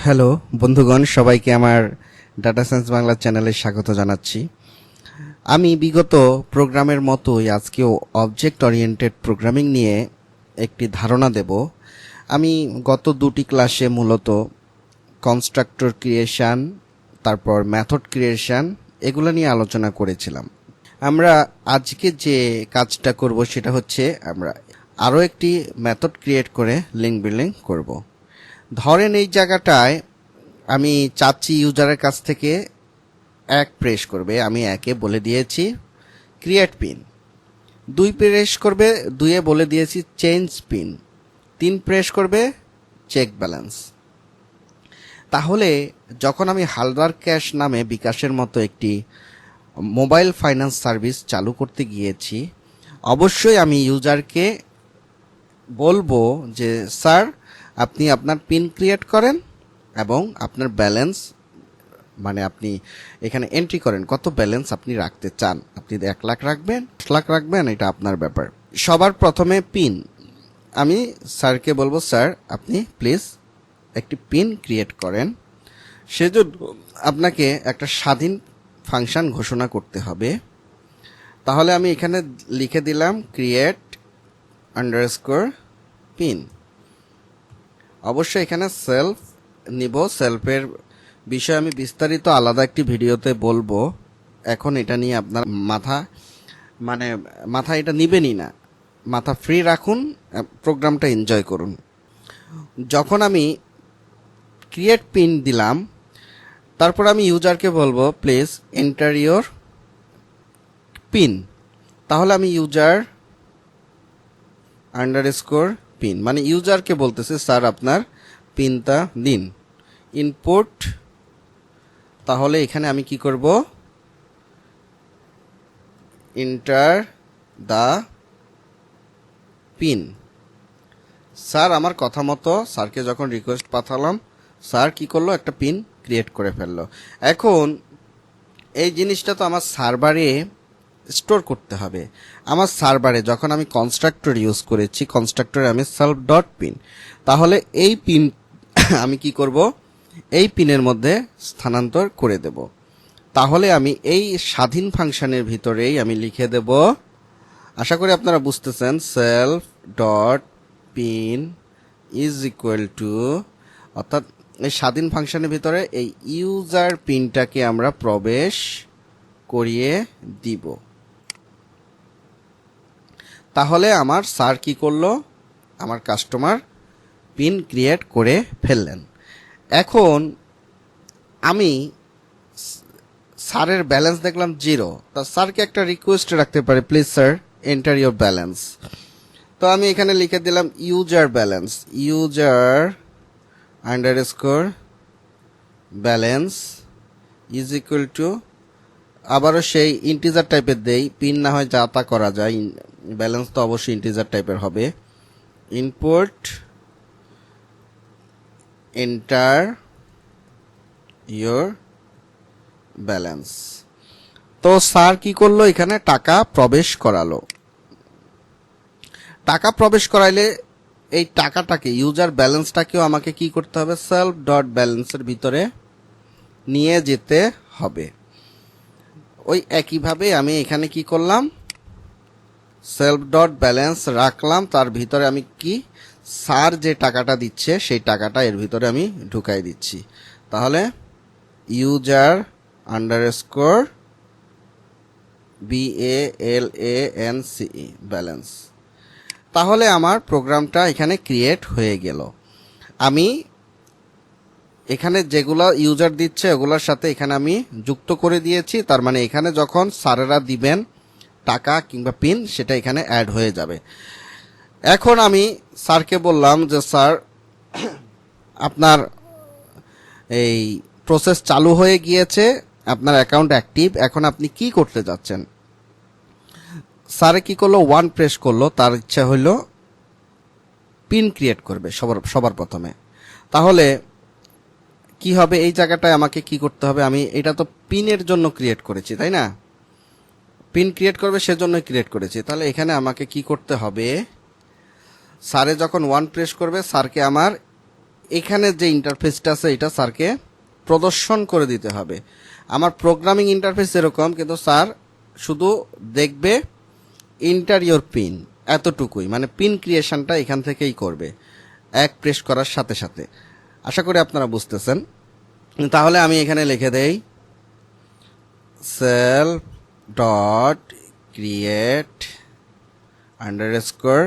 Hello বন্ধুগণ, সবাইকে আমার ডাটা সায়েন্স বাংলা চ্যানেলে স্বাগত জানাচ্ছি। আমি বিগত প্রোগ্রামের মতোই আজকেও অবজেক্ট ওরিয়েন্টেড প্রোগ্রামিং নিয়ে একটি ধারণা দেব। আমি গত দুটি ক্লাসে মূলত কনস্ট্রাক্টর ক্রিয়েশন, তারপর মেথড ক্রিয়েশন এগুলো নিয়ে আলোচনা করেছিলাম। আমরা আজকে যে কাজটা করব সেটা হচ্ছে আমরা আরও একটি মেথড ক্রিয়েট করে লিঙ্ক বিল্ডিং করব। ধরেন এই জায়গাটায় আমি চাচ্ছি ইউজারের কাছ থেকে এক প্রেস করবে, আমি একে বলে দিয়েছি ক্রিয়েট পিন। দুই প্রেস করবে, দুইয়ে বলে দিয়েছি চেঞ্জ পিন। তিন প্রেস করবে চেক ব্যালেন্স। তাহলে যখন আমি হালদার ক্যাশ নামে বিকাশের মতো একটি মোবাইল ফাইন্যান্স সার্ভিস চালু করতে গিয়েছি, অবশ্যই আমি ইউজারকে বলবো যে স্যার আপনি আপনার পিন ক্রিয়েট করেন এবং আপনার ব্যালেন্স মানে আপনি এখানে এন্ট্রি করেন কত ব্যালেন্স আপনি রাখতে চান। আপনি 1 লাখ রাখবেন, 10 লাখ রাখবেন, এটা আপনার ব্যাপার। সবার প্রথমে পিন আমি স্যারকে বলবো স্যার আপনি প্লিজ একটি পিন ক্রিয়েট করেন। সেজন্য আপনাকে একটা স্বাধীন ফাংশন ঘোষণা করতে হবে। তাহলে আমি এখানে লিখে দিলাম ক্রিয়েট আন্ডারস্কোর পিন। অবশ্যই এখানে সেলফ নিব। সেলফের বিষয়ে আমি বিস্তারিত আলাদা একটি ভিডিওতে বলবো। এখন এটা নিয়ে আপনার মাথা এটা নিবেনই না, মাথা ফ্রি রাখুন, প্রোগ্রামটা এনজয় করুন। যখন আমি ক্রিয়েট পিন দিলাম, তারপর আমি ইউজারকে বলবো প্লিজ এন্টার ইওর পিন। তাহলে আমি ইউজার আন্ডারস্কোর পিন মানে ইউজারকে বলতেছে স্যার আপনার পিনটা দিন। ইনপুট, তাহলে এখানে আমি কি করব এন্টার দা পিন। স্যার আমার কথা মতো স্যারকে যখন রিকোয়েস্ট পাঠালাম, স্যার কি করলো একটা পিন ক্রিয়েট করে ফেললো। এখন এই জিনিসটা তো আমার সার্ভারে স্টোর করতে হবে। আমার সার্ভারে যখন আমি কনস্ট্রাক্টর ইউজ করেছি, কনস্ট্রাক্টরে আমি সেলফ ডট পিন, তাহলে এই পিন আমি কি করব এই পিনের মধ্যে স্থানান্তর করে দেব। তাহলে আমি এই স্বাধীন ফাংশনের ভিতরেই আমি লিখে দেব, আশা করি আপনারা বুঝতেছেন, self dot pin is equal to, অর্থাৎ এই স্বাধীন ফাংশনের ভিতরে এই ইউজার পিনটাকে আমরা প্রবেশ করিয়ে দিব। তাহলে আমার স্যার কি করলো, আমার কাস্টমার পিন ক্রিয়েট করে ফেললেন। এখন আমি স্যারের ব্যালেন্স দেখলাম 0, তা স্যারকে একটা রিকোয়েস্ট রাখতে পারি please sir enter your balance. তো আমি এখানে লিখে দিলাম user balance, user underscore balance is equal to, আবারও সেই ইন্টিজার টাইপের দেই, পিন না হয় যা তা করা যায়, ব্যালেন্স তো অবশ্যই ইন্টিজার টাইপের হবে। Input enter your balance. তো স্যার কি করলো, এখানে টাকা প্রবেশ করালো। টাকা প্রবেশ করাইলে এই টাকাটাকে ইউজার ব্যালেন্সটাকেও আমাকে কি করতে হবে, সেলফ ডট ব্যালেন্সের ভিতরে নিয়ে যেতে হবে। ওই একইভাবে আমি এখানে কি করলাম, সেলফ ডট ব্যালেন্স রাখলাম, তার ভিতরে আমি কি স্যার যে টাকাটা দিচ্ছে সেই টাকাটা এর ভিতরে আমি ঢুকাই দিচ্ছি। তাহলে ইউজার আন্ডারস্কোর BALANCE ব্যালেন্স। তাহলে আমার প্রোগ্রামটা এখানে ক্রিয়েট হয়ে গেল। আমি এখানে যেগুলো ইউজার দিচ্ছে ওগুলোর সাথে এখানে আমি যুক্ত করে দিয়েছি। তার মানে এখানে যখন স্যারেরা দিবেন টাকা কিংবা পিন, সেটা এখানে অ্যাড হয়ে যাবে। এখন আমি স্যারকে বললাম যে স্যার আপনার এই প্রসেস চালু হয়ে গিয়েছে, আপনার অ্যাকাউন্ট অ্যাক্টিভ, এখন আপনি কি করতে যাচ্ছেন। স্যারে কি করলো, 1 প্রেস করলো, তার ইচ্ছা হইলো পিন ক্রিয়েট করবে সবার প্রথমে। তাহলে কি হবে, এই জায়গাটায় আমাকে কি করতে হবে, আমি এটা তো পিনের জন্য ক্রিয়েট করেছি তাই না, পিন ক্রিয়েট করবে সেজন্যই ক্রিয়েট করেছি। তাহলে এখানে আমাকে কি করতে হবে, স্যারে যখন 1 প্রেস করবে স্যারকে আমার এখানে যে ইন্টারফেসটা আছে এটা স্যারকে প্রদর্শন করে দিতে হবে। আমার প্রোগ্রামিং ইন্টারফেস এরকম, কিন্তু স্যার শুধু দেখবে ইন্টারিয়র পিন এতটুকুই, মানে পিন ক্রিয়েশনটা এখান থেকেই করবে এক প্রেস করার সাথে সাথে। আশা করি আপনারা বুঝতেছেন। তাহলে আমি এখানে লিখে দেই self dot create underscore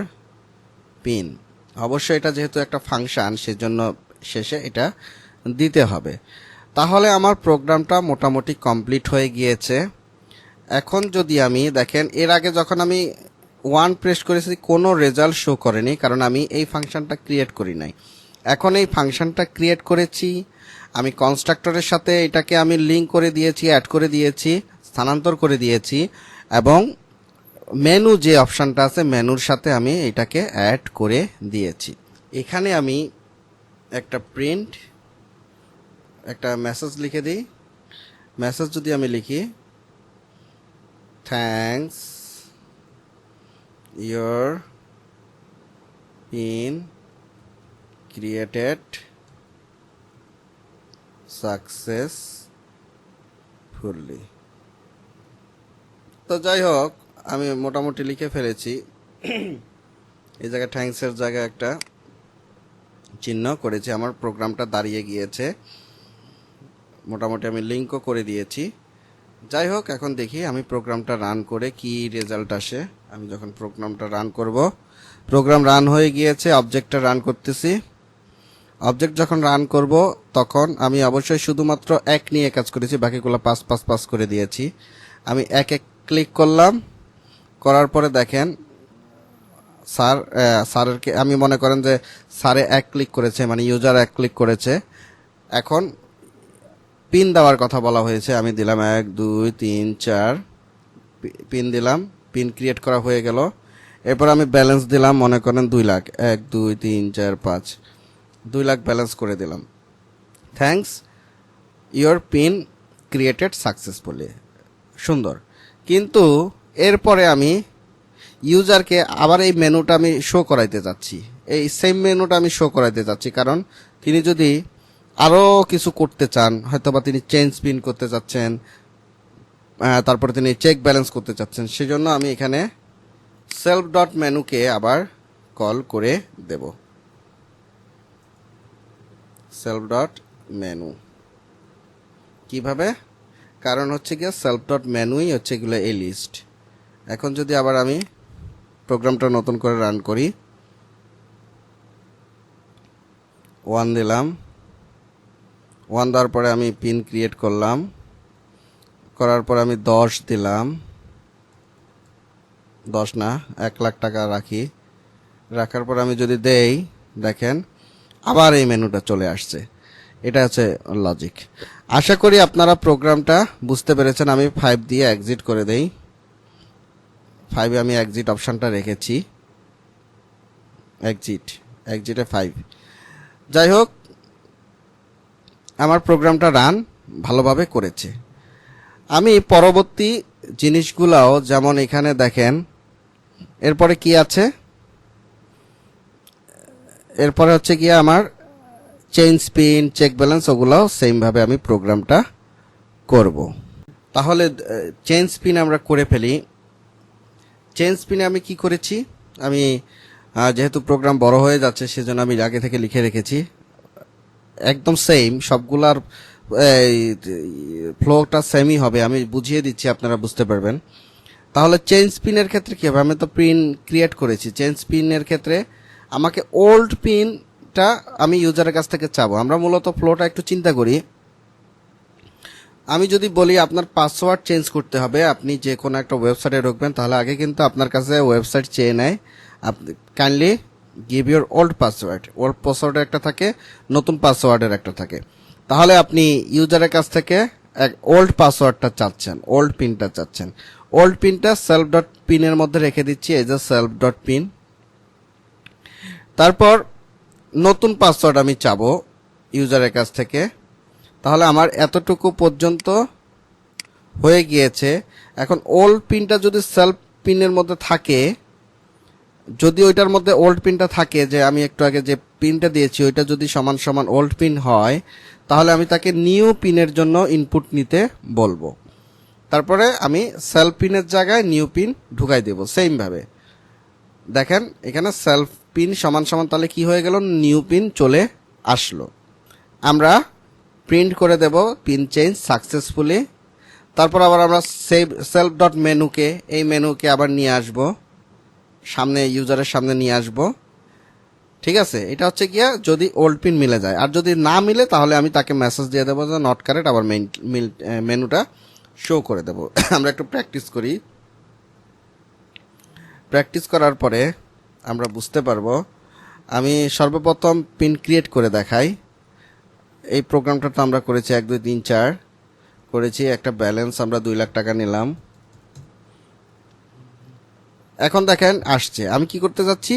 pin. অবশ্যই এটা যেহেতু একটা ফাংশন, সেজন্য শেষে এটা দিতে হবে। তাহলে আমার প্রোগ্রামটা মোটামুটি কমপ্লিট হয়ে গিয়েছে। এখন যদি আমি দেখেন, এর আগে যখন আমি 1 প্রেস করেছি কোনো রেজাল্ট শো করেনি, কারণ আমি এই ফাংশনটা ক্রিয়েট করি নাই। এখন এই ফাংশনটা ক্রিয়েট করেছি, আমি কনস্ট্রাক্টরের সাথে এটাকে আমি লিঙ্ক করে দিয়েছি, অ্যাড করে দিয়েছি, স্থানান্তর করে দিয়েছি, এবং মেনু যে অপশানটা আছে মেনুর সাথে আমি এটাকে অ্যাড করে দিয়েছি। এখানে আমি একটা মেসেজ লিখে দিই। মেসেজ যদি আমি লিখি, thanks your pin created successfully. তো যাই হোক, আমি মোটামুটি লিখে ফেলেছি। এই জায়গায় থ্যাঙ্কসের জায়গায় একটা চিহ্ন করেছি, আমার প্রোগ্রামটা দাঁড়িয়ে গিয়েছে। মোটামুটি আমি লিঙ্কও করে দিয়েছি। যাই হোক, এখন দেখি আমি প্রোগ্রামটা রান করে কি রেজাল্ট আসে। আমি যখন প্রোগ্রামটা রান করব, প্রোগ্রাম রান হয়ে গিয়েছে, অবজেক্টটা রান করতেছি। অবজেক্ট যখন রান করব তখন আমি অবশ্যই শুধুমাত্র এক নিয়ে কাজ করেছি, বাকিগুলো পাস করে দিয়েছি। আমি এক ক্লিক করলাম, করার পরে দেখেন স্যারকে আমি মনে করেন যে স্যারে এক ক্লিক করেছে, মানে ইউজার এক ক্লিক করেছে। এখন পিন দেওয়ার কথা বলা হয়েছে, আমি দিলাম 1 2 3 4 পিন দিলাম, পিন ক্রিয়েট করা হয়ে গেল। এরপর আমি ব্যালেন্স দিলাম, মনে করেন 2 লাখ, 1 2 3 4 5, 2 লাখ ব্যালেন্স করে দিলাম। Thanks your pin created successfully. সুন্দর। কিন্তু এরপরে আমি ইউজারকে আবার এই মেনুটা আমি শো করাইতে যাচ্ছি, এই সেম মেনুটা আমি শো করাইতে যাচ্ছি, কারণ তিনি যদি আরও কিছু করতে চান, হয়তোবা তিনি চেঞ্জ পিন করতে চাচ্ছেন, তারপরে তিনি চেক ব্যালেন্স করতে চাচ্ছেন, সেজন্য আমি এখানে সেলফ ডট মেনুকে আবার কল করে দেব। সেলফ ডট মেনু কিভাবে? কারণ হচ্ছে গিয়ে সেলফ ডট মেনুই হচ্ছে এগুলো এই লিস্ট। এখন যদি আবার আমি প্রোগ্রামটা নতুন করে রান করি, 1 দিলাম, 1 দেওয়ার পরে আমি পিন ক্রিয়েট করলাম, করার পর আমি 10 দিলাম, 10 না 1 লাখ টাকা রাখার পর আমি যদি দেই, দেখেন আবার এই মেনুটা চলে আসছে। এটা হচ্ছে লজিক। আশা করি আপনারা প্রোগ্রামটা বুঝতে পেরেছেন। আমি 5 দিয়ে এক্সিট করে দেই। 5-এ আমি এক্সিট অপশানটা রেখেছি, এক্সিটে 5। যাই হোক, আমার প্রোগ্রামটা রান ভালোভাবে করেছে। আমি পরবর্তী জিনিসগুলাও, যেমন এখানে দেখেন এরপরে কি আছে, এরপরে হচ্ছে গিয়ে আমার চেঞ্জ পিন, চেক ব্যালেন্স, ওগুলোও সেমভাবে আমি প্রোগ্রামটা করব। তাহলে চেঞ্জ পিন আমরা করে ফেলি। চেঞ্জ পিনে আমি কি করেছি, আমি যেহেতু প্রোগ্রাম বড় হয়ে যাচ্ছে সেজন্য আমি আগে থেকে লিখে রেখেছি, একদম সেম সবগুলার ফ্লোটা সেমই হবে। আমি বুঝিয়ে দিচ্ছি, আপনারা বুঝতে পারবেন। তাহলে চেঞ্জ পিনের ক্ষেত্রে কী হবে, আমি তো পিন ক্রিয়েট করেছি। চেঞ্জ পিনের ক্ষেত্রে আমাকে ওল্ড পিনটা আমি ইউজারের কাছ থেকে চাবো। আমরা মূলত ফ্লোটা একটু চিন্তা করি। আমি যদি বলি আপনার পাসওয়ার্ড চেঞ্জ করতে হবে, আপনি যে কোনো একটা ওয়েবসাইটে ঢুকবেন, তাহলে আগে কিন্তু আপনার কাছে ওয়েবসাইট চেয়ে নেয়, আপনি kindly give your old password. Old পাসওয়ার্ডের একটা থাকে, নতুন পাসওয়ার্ডের একটা থাকে। তাহলে আপনি ইউজারের কাছ থেকে ওল্ড পাসওয়ার্ডটা চাচ্ছেন, ওল্ড পিনটা চাচ্ছেন। ওল্ড পিনটা সেলফ ডট পিনের মধ্যে রেখে দিচ্ছি, এই যে সেলফ ডট পিন। তারপর নতুন পাসওয়ার্ড আমি চাবো ইউজারের কাছ থেকে। তাহলে আমার এতটুকু পর্যন্ত হয়ে গিয়েছে। এখন ওল্ড পিনটা যদি সেলফ পিনের মধ্যে থাকে, যদি ওইটার মধ্যে ওল্ড পিনটা থাকে, যে আমি একটু আগে যে পিনটা দিয়েছি ওইটা যদি সমান সমান ওল্ড পিন হয়, তাহলে আমি তাকে নিউ পিনের জন্য ইনপুট নিতে বলবো। তারপরে আমি সেলফ পিনের জায়গায় নিউ পিন ঢুকাই দেব সেমভাবে। দেখেন এখানে সেলফ পিন সমান সমান, তাহলে কি হয়ে গেল, নিউ পিন চলে আসলো। আমরা প্রিন্ট করে দেব পিন চেঞ্জ সাকসেসফুলি। তারপর আবার আমরা সেলফ ডট মেনুকে, এই মেনুকে আবার নিয়ে আসব সামনে, ইউজারের সামনে নিয়ে আসব। ঠিক আছে, এটা হচ্ছে গিয়া যদি ওল্ড পিন মিলে যায়, আর যদি না মিলে তাহলে আমি তাকে মেসেজ দিয়ে দেবো যে নট কারেক্ট, আবার মেনুটা শো করে দেব। আমরা একটু প্র্যাকটিস করি। প্র্যাকটিস করার পরে আমরা বুঝতে পারবো। আমি সর্বপ্রথম পিন ক্রিয়েট করে দেখাই। এই প্রোগ্রামটা তো আমরা করেছি 1 2 3 4 করেছি। একটা ব্যালেন্স আমরা 2 লাখ টাকা নিলাম। এখন দেখেন আসছে। আমি কি করতে যাচ্ছি,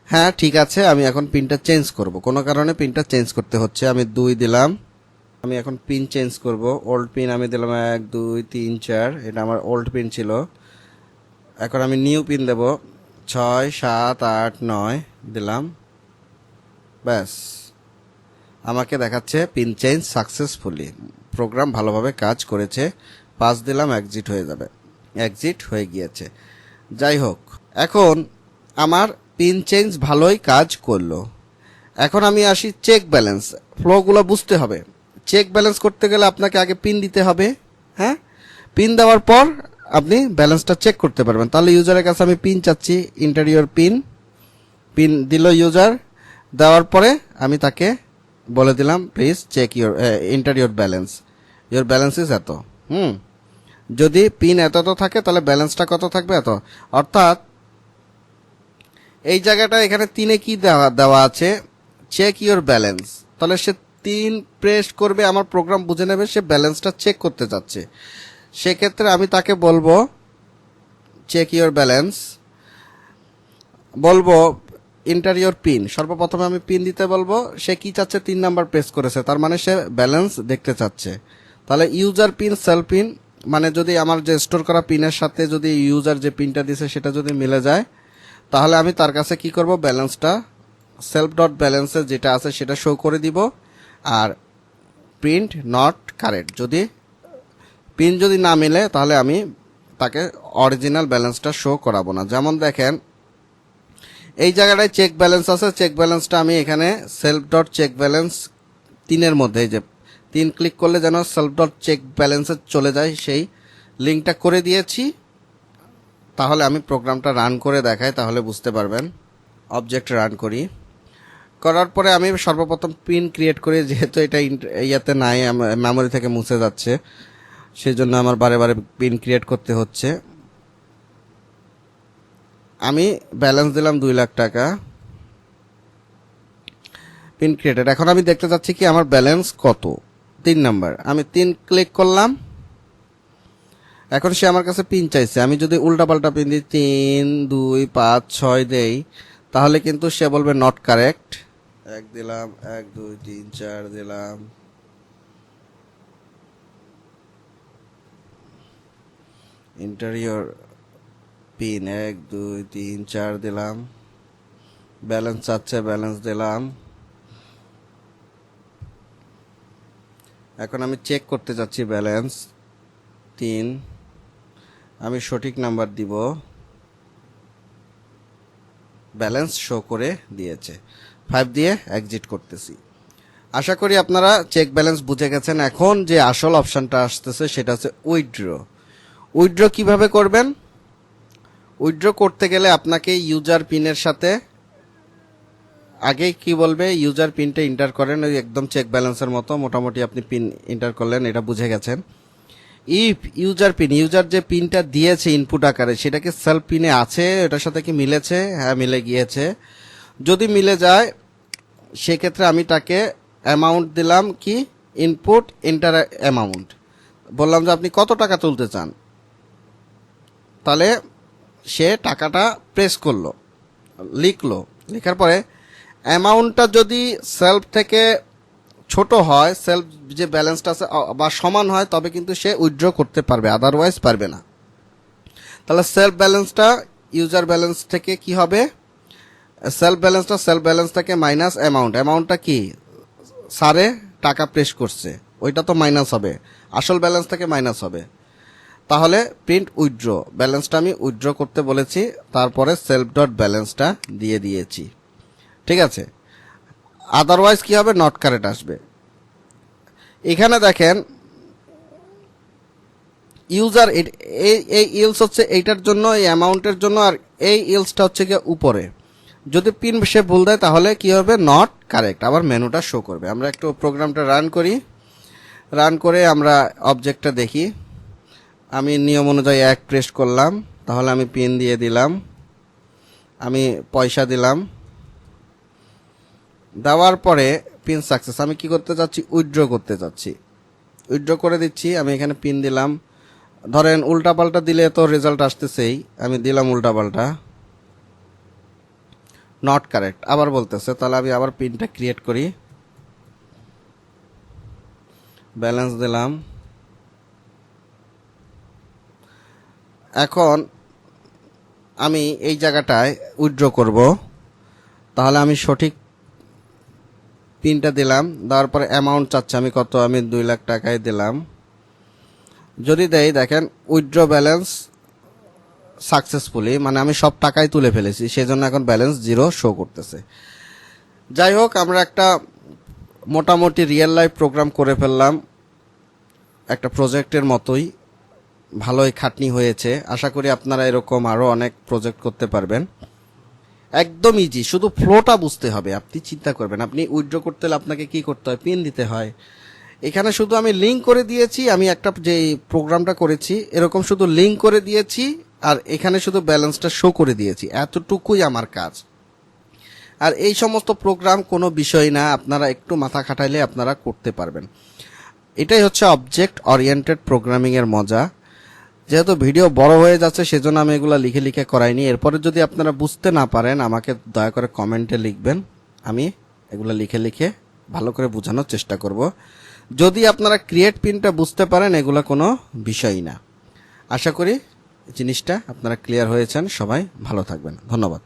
হ্যাঁ ঠিক আছে, আমি এখন পিনটা চেঞ্জ করব। কোনো কারণে পিনটা চেঞ্জ করতে হচ্ছে। আমি 2 দিলাম। আমি এখন পিন চেঞ্জ করব। ওল্ড পিন আমি দিলাম 1 2 3 4, এটা আমার ওল্ড পিন ছিল। এখন আমি নিউ পিন দেব 6 7 8 9 দিলাম। ব্যাস, আমাকে দেখাচ্ছে পিন চেঞ্জ সাকসেসফুলি, প্রোগ্রাম ভালোভাবে কাজ করেছে। 5 দিলাম, এক্সিট হয়ে যাবে। এক্সিট হয়ে গিয়েছে। যাই হোক, এখন আমার পিন চেঞ্জ ভালোই কাজ করলো। এখন আমি আসি চেক ব্যালেন্স। ফ্লোগুলো বুঝতে হবে। চেক ব্যালেন্স করতে গেলে আপনাকে আগে পিন দিতে হবে। হ্যাঁ, পিন দেওয়ার পর আপনি ব্যালেন্সটা চেক করতে পারবেন। তাহলে ইউজারের কাছে আমি পিন চাচ্ছি, ইন্টারিয়র পিন। পিন দিল ইউজার, দেওয়ার পরে আমি তাকে বলে দিলাম please check enter your balance, your balance is এত। যদি পিন এত থাকে তাহলে ব্যালেন্সটা কত থাকবে, এত। অর্থাৎ এই জায়গাটা এখানে 3-এ কি দেওয়া আছে, চেক ইউর ব্যালেন্স। তাহলে সে 3 প্রেস করবে, আমার প্রোগ্রাম বুঝে নেবে সে ব্যালেন্সটা চেক করতে যাচ্ছে। সেক্ষেত্রে আমি তাকে বলবো চেক ইউর ব্যালেন্স, বলবো ইন্টারিয়র পিন। সর্বপ্রথমে আমি পিন দিতে বলবো। সে কি চাচ্ছে, 3 নাম্বার প্রেস করেছে, তার মানে সে ব্যালেন্স দেখতে চাচ্ছে। তাহলে ইউজার পিন সেলফ পিন, মানে যদি আমার যে স্টোর করা পিনের সাথে যদি ইউজার যে পিনটা দিছে সেটা যদি মিলে যায়, তাহলে আমি তার কাছে কি করব, ব্যালেন্সটা সেলফ ডট ব্যালেন্সে যেটা আছে সেটা শো করে দিব। আর প্রিন্ট নট কারেক্ট, যদি পিন যদি না মিলে তাহলে আমি তাকে অরিজিনাল ব্যালেন্সটা শো করাবো না। যেমন দেখেন এই জায়গাটায় চেক ব্যালেন্স আছে, চেক ব্যালেন্সটা আমি এখানে সেলফ ডট চেক ব্যালেন্স 3-এর মধ্যে, এই যে 3 ক্লিক করলে যেন সেলফ ডট চেক ব্যালেন্সে চলে যায়, সেই লিঙ্কটা করে দিয়েছি। তাহলে আমি প্রোগ্রামটা রান করে দেখাই, তাহলে বুঝতে পারবেন। অবজেক্ট রান করি, করার পরে আমি সর্বপ্রথম পিন ক্রিয়েট করি। যেহেতু এটা ইয়াতে নাই, মেমোরি থেকে মুছে যাচ্ছে, সেই জন্য আমার বারে বারে পিন ক্রিয়েট করতে হচ্ছে। আমি ব্যালেন্স দিলাম 2 লাখ টাকা, পিন ক্রিয়েটেড। এখন আমি দেখতে চাচ্ছি কি আমার ব্যালেন্স কত, 3 নাম্বার। আমি 3 ক্লিক করলাম। এখন সে আমার কাছে পিন চাইছে। আমি যদি উল্টাপাল্টা পিন দিই 3 2 5 6 দেই, তাহলে কিন্তু সে বলবে নট কারেক্ট। 1 দিলাম, 1 2 3 4 দিলাম, ইন্টারিয়র পিন 1 2 3 4 দিলাম, ব্যালেন্স চাচ্ছে, ব্যালেন্স দিলাম। এখন আমি চেক করতে যাচ্ছি ব্যালেন্স 3, আমি সঠিক নাম্বার দিব, ব্যালেন্স শো করে দিয়েছে। 5 দিয়ে এক্সিট করতেছি। আশা করি আপনারা চেক ব্যালেন্স বুঝে গেছেন। এখন যে আসল অপশনটা আসতেছে সেটা হচ্ছে উইথড্র। উইথড্র কিভাবে করবেন? উইথড্র করতে গেলে আপনাকে ইউজার পিনের সাথে আগে কি বলবে, ইউজার পিনটা এন্টার করেন, ওই একদম চেক ব্যালেন্সের মতো মোটামুটি আপনি পিন এন্টার করলেন, এটা বুঝে গেছেন। ইফ ইউজার পিন, ইউজার যে পিনটা দিয়েছে ইনপুট আকারে সেটা কি সেলফ পিনে আছে, এটার সাথে কি মিলেছে, হ্যাঁ মিলে গিয়েছে। যদি মিলে যায় সেক্ষেত্রে আমি তাকে অ্যামাউন্ট দিলাম, কি ইনপুট এন্টার অ্যামাউন্ট, বললাম যে আপনি কত টাকা তুলতে চান। তাহলে সে টাকাটা প্রেস করলো, লিখলো। লেখার পরে অ্যামাউন্টটা যদি সেলফ থেকে ছোট হয়, সেলফ যে ব্যালেন্সটা আছে বা সমান হয়, তবে কিন্তু সে উইথড্র করতে পারবে, আদারওয়াইজ পারবে না। তাহলে সেলফ ব্যালেন্সটা ইউজার ব্যালেন্স থেকে কি হবে, সেলফ ব্যালেন্সটাকে মাইনাস অ্যামাউন্টটা কি স্যারে টাকা প্রেস করছে ওইটা তো মাইনাস হবে, আসল ব্যালেন্সটাকে মাইনাস হবে। তাহলে প্রিন্ট উইথড্র, ব্যালেন্সটা আমি উইথড্র করতে বলেছি, তারপরে সেলফ ডট ব্যালেন্সটা দিয়ে দিয়েছি। ঠিক আছে, আদারওয়াইজ কি হবে, নট কারেক্ট আসবে। এখানে দেখেন ইউজার এই ইলস হচ্ছে এইটার জন্য, এই অ্যামাউন্টের জন্য, আর এই ইলসটা হচ্ছে গিয়ে উপরে। যদি পিন সে ভুল দেয় তাহলে কি হবে, নট কারেক্ট, আবার মেনুটা শো করবে। আমরা একটু প্রোগ্রামটা রান করি, রান করে আমরা অবজেক্টটা দেখি। আমি নিয়ম অনুযায়ী 1 প্রেস করলাম, তাহলে আমি পিন দিয়ে দিলাম, আমি পয়সা দিলাম, দেওয়ার পরে পিন সাকসেস। আমি কি করতে চাচ্ছি, উইথড্র করতে চাচ্ছি, উইথড্র করে দিচ্ছি। আমি এখানে পিন দিলাম, ধরেন উল্টাপাল্টা দিলে তো রেজাল্ট আসতেছেই, আমি দিলাম উল্টাপাল্টা, নট কারেক্ট আবার বলতেছে। তাহলে আমি আবার পিনটা ক্রিয়েট করি, ব্যালেন্স দিলাম। এখন আমি এই জায়গাটায় উইথড্র করব, তাহলে আমি সঠিক পিনটা দিলাম, দেওয়ার পরে অ্যামাউন্ট চাচ্ছে আমি কত, আমি 2 লাখ টাকায় দিলাম। যদি দেই দেখেন উইথড্র ব্যালেন্স সাকসেসফুলি, মানে আমি সব টাকাই তুলে ফেলেছি, সেজন্য এখন ব্যালেন্স 0 শো করতেছে। যাই হোক, আমরা একটা মোটামুটি রিয়েল লাইফ প্রোগ্রাম করে ফেললাম, একটা প্রজেক্টের মতোই, ভালোই খাটনি হয়েছে। আশা করি আপনারা এরকম আরও অনেক প্রজেক্ট করতে পারবেন। একদম ইজি, শুধু ফ্লোটা বুঝতে হবে। আপনি চিন্তা করবেন, আপনি উইথড্র করতে হলে আপনাকে কি করতে হয়, পিন দিতে হয়। এখানে শুধু আমি লিঙ্ক করে দিয়েছি, আমি একটা যে প্রোগ্রামটা করেছি এরকম শুধু লিঙ্ক করে দিয়েছি, আর এখানে শুধু ব্যালেন্সটা শো করে দিয়েছি, এতটুকুই আমার কাজ। আর এই সমস্ত প্রোগ্রাম কোনো বিষয় না, আপনারা একটু মাথা খাটাইলে আপনারা করতে পারবেন। এটাই হচ্ছে অবজেক্ট ওরিয়েন্টেড প্রোগ্রামিং এর মজা। যেহেতু ভিডিও বড় হয়ে যাচ্ছে সেজন্য আমি এগুলো লিখে লিখে করাইনি। এরপরে যদি আপনারা বুঝতে না পারেন আমাকে দয়া করে কমেন্টে লিখবেন, আমি এগুলো লিখে লিখে ভালো করে বোঝানোর চেষ্টা করব। যদি আপনারা ক্রিয়েট পিনটা বুঝতে পারেন এগুলো কোনো বিষয়ই না। আশা করি জিনিসটা আপনারা ক্লিয়ার হয়েছেন। সবাই ভালো থাকবেন, ধন্যবাদ।